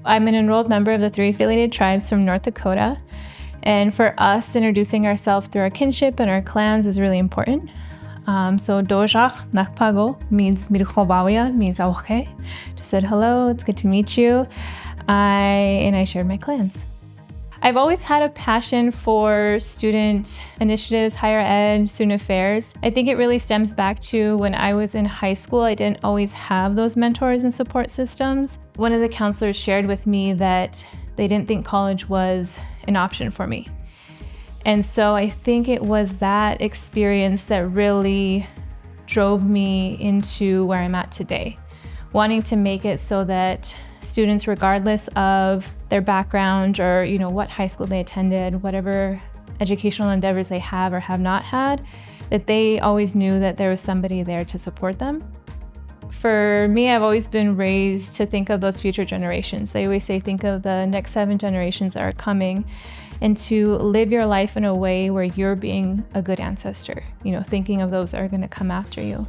I'm an enrolled member of the 3 affiliated tribes from North Dakota. And for us, introducing ourselves through our kinship and our clans is really important. So Dojak Nakpago means Mirkhobawia, means Auche. Just said hello, it's good to meet you. I shared my clans. I've always had a passion for student initiatives, higher ed, student affairs. I think it really stems back to when I was in high school. I didn't always have those mentors and support systems. One of the counselors shared with me that they didn't think college was an option for me. And so I think it was that experience that really drove me into where I'm at today, wanting to make it so that students, regardless of their background or what high school they attended, whatever educational endeavors they have or have not had, that they always knew that there was somebody there to support them. For me, I've always been raised to think of those future generations. They always say, think of the next 7 generations that are coming, and to live your life in a way where you're being a good ancestor, thinking of those that are going to come after you.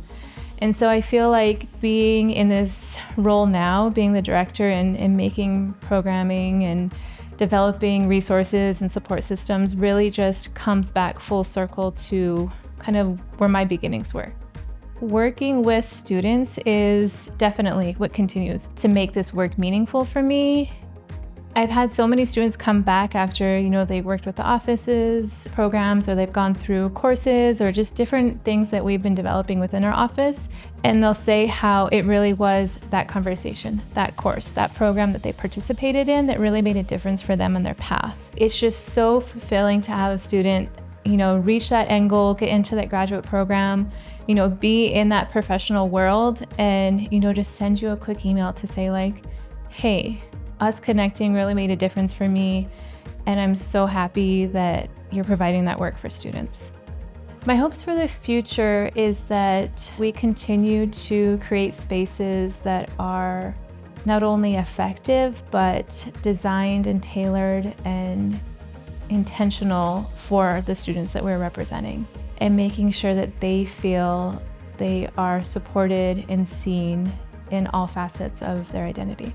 And so I feel like being in this role now, being the director and making programming and developing resources and support systems really just comes back full circle to kind of where my beginnings were. Working with students is definitely what continues to make this work meaningful for me. I've had so many students come back after, they worked with the offices, programs, or they've gone through courses or just different things that we've been developing within our office. And they'll say how it really was that conversation, that course, that program that they participated in that really made a difference for them on their path. It's just so fulfilling to have a student, reach that end goal, get into that graduate program, be in that professional world and, just send you a quick email to say like, hey, us connecting really made a difference for me, and I'm so happy that you're providing that work for students. My hopes for the future is that we continue to create spaces that are not only effective, but designed and tailored and intentional for the students that we're representing, and making sure that they feel they are supported and seen in all facets of their identity.